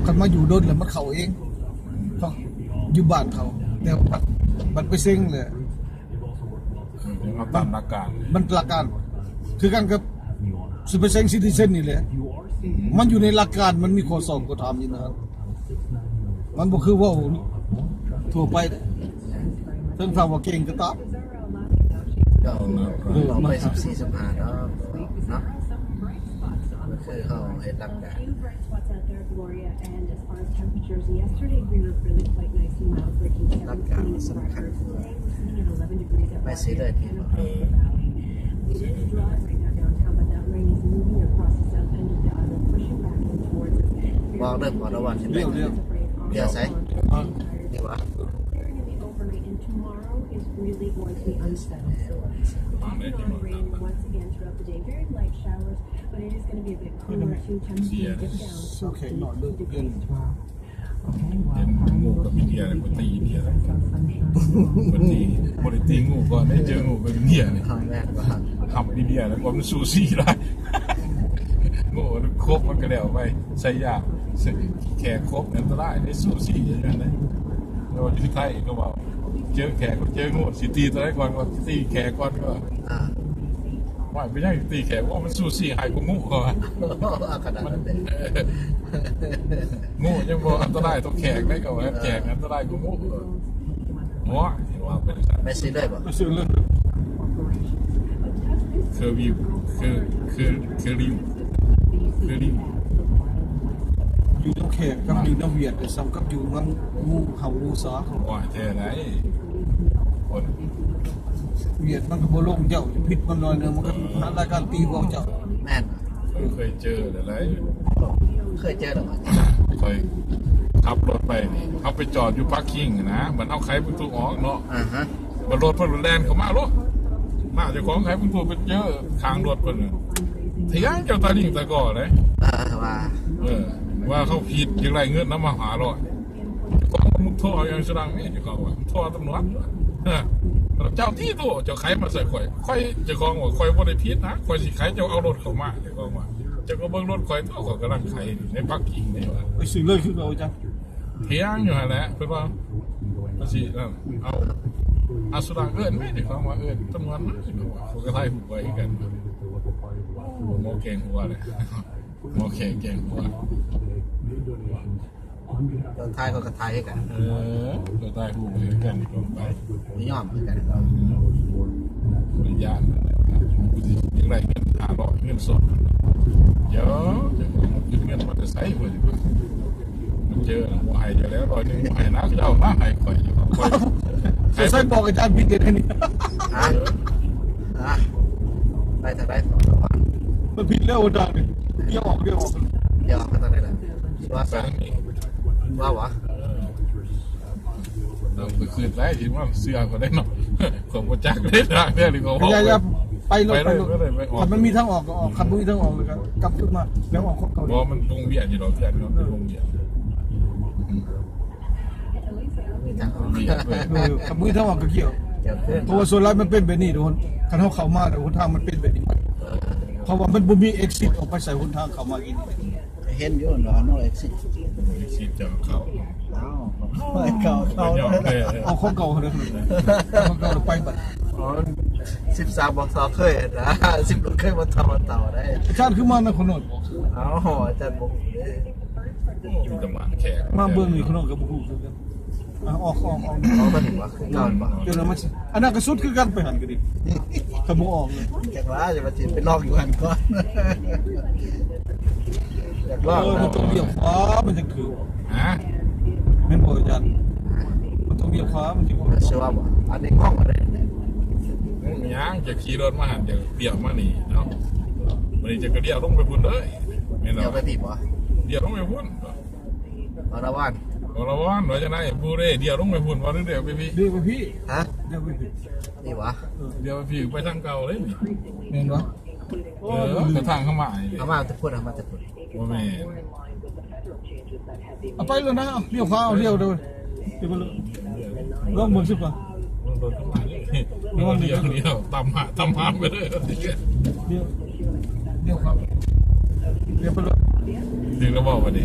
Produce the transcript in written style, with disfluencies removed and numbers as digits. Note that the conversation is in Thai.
กันมาอยู่โดนแล้วมันเข้าเองต้องอยู่บ้านเขาแต่มันไปเซ็งเลยเอาตามหลักการมันหลักการคือกันกับสิไปเซ็งซิติเซนนี่แหละมันอยู่ในหลักการมันมีข้อสอบข้อถามอยู่นะครับมันบ่คือว่าทั่วไปถึงถามว่าเก่งก็ตามก็เอาไป14-15เนาะเนาะคือเขาเฮ็ดหลักการหลักการสำคัญไปซื้อเลยที่บอกเริ่มก่อนระหว่างจะไปเดี๋ยวใส่ดีกว่าโอเคหน่อยเรื่องเงินงูกับอินเดียคนตีอินเดียคนตีบริตีงูก่อนได้เจองูกับอินเดียเนี่ยครั้งแรกว่าทำอินเดียแล้วก็มันซูซี่ได้งูครบมันก็เดี๋ยวไปใส่ยาแขกครบอันตรายได้ซูซี่อย่างนั้นเลยเราอยู่ที่ไทยก็บอกเจอแขกก็เจองูสิตีตัวแรกก่อนก็ตีแขกก่อนก็ว่าไม่ใช่ตีแขกว่ามันซูซี่หายกว่างูก่อนขนาดนั้นเลยงูยังบอกอันตรายตัวแขกได้ก็ว่าแขกอันตรายกว่างูหัวเห็นว่าเป็นไม่ซื้อเลยป่ะไม่ซื้อเลยคือวิวคือริวอยู่น้ำแขกกับอยู่น้ำเวียดแต่ซ้ำกับอยู่น้ำงูเห่างูสาว่าแท้ไหนคนเวียดมันก็บ่ลงเจ้าพิษมันน้อยนึงมันก็หารายการตีบ่เจ้าแม่นเคยเจออะไรเคยเจอหรอเคยขับรถไปเขาไปจอดอยู่พาร์กิ้งนะเหมือนเอาไขประตูออกเนาะมันรถเพิ่นแลนเข้ามาลูกมาเจ้าของไขประตูเป็นเยอะทางรถเพิ่นเถียงเจ้าตาลิ่งตะก่อเลยว่าเขาผิดอย่างไรเงินน้ำมาหาลอยก็มุกท่ออย่างสดังนี่จะเขาว่าท่อตำรวจเจ้าที่ตัวเจ้าไขมาใส่ข่อยจะกองว่าข่อยบ่ได้ผิดนะข่อยสิไขเจ้าเอารถเข้ามาจะกองว่าจะก็เบิ่งรถข่อยตัวข่อยกำลังไขในพาร์กิ้งนี่ว่าไปซื้อเลยคือเอาจ้ะเถียงอยู่หั่นแหละเพิ่นว่าสิเอาสุดังเอิ้นแม่จะกองว่าเอิ้นตำรวจนะเขาก็ไล่หูไว้กันโมเก่งหัวเลยโอเคเก่งหัวตอนท้ายเขาก็ทายให้กันเราได้หูเหมือนกันลงไปไม่ยอมเหมือนกันวิญญาณยังไรเงิน500เงินสดเดี๋ยวจะยึดเงินมอเตอร์ไซค์ไปมันเจอหัวหายจะแล้ว100หัวหายนักเจ้ามาหายข่อยใส่บอกอาจารย์พิเศษนี่ไปทางไหนต่อมันผิดแล้วอาจารย์เดี๋ยวออกมาทางไหนล่ะว่าแฟนนี่ว่าวะเราไปคืนไรที่ว่าเสื้อก็ได้เนาะของประจักษ์ได้ทางเนี่ยหรือเขาอย่าไปเลยคันมันมีทางออกก็ออกคันมันมีทางออกเลยครับกลับขึ้นมาแล้วออกเขาเพราะมันตรงเบียดอยู่หรอกเบียดเนาะตรงเบียดคันมือทางออกก็เกี่ยวเพราะว่าส่วนไรมันเป็นแบบนี้ทุกคนคันเข้ามาแต่หนทางมันเป็นแบบนี้เพราะว่ามันบ่มี exit ออกไปใส่หนทางเข้ามากินเห็นอยู่เนาะno exit จะเขาเก่าเอาของเก่าเลยของเก่าไปบัด13บอก2เคยนะ10รถเคยมาทำต่อได้อาจารย์คือมาในคนโน้นอาจารย์บอกอยู่จังหวัดแขกมาเบิ่งนี่คนโน้นก็บ่ฮู้คือกันออกก็ถึงว่าเก่าบ่เดี๋ยวมันอันนั้นก็สุดคือกันไปหันก็ดิถ้าบ่ออกเลยจักว่าจะมาสิไปลอกอยู่หันก่อนอยากลอกมันต้องเบี่ยงขวามันจะคือแม่นบ่อาจารย์มันต้องเบี่ยงขวามันสิบ่เชื่อว่าบ่อันนี้ห้องอะไรยังจะขี่รถมาหันจะเดี่ยวมานี่เนาะวันนี้จะกระเดี่ยวลงไปพุ่นเลยเดี่ยวไปตีบ่เดี่ยวลงไปพุ่นอรวันหน่อยจะได้บูเร่เดี่ยวลงไปพุ่นวันนึงเดี่ยวไปพี่เดี่ยวไปพี่ฮะเดี่ยวไปพี่นี่วะเดี่ยวไปพี่ไปทางเก่าเลยแม่นวะจะทางเข้ามาจะพูดว่าแม่เอาไปเลยนะเลี้ยวขวาเลี้ยวเดี๋ยวไปเลยลองเบิ่งสิป่ะโดนเข้ามาเดียวตำหาไปเลยเดี๋ยวครับเดี๋ยวไปเลยถึงแล้วบอกว่าดิ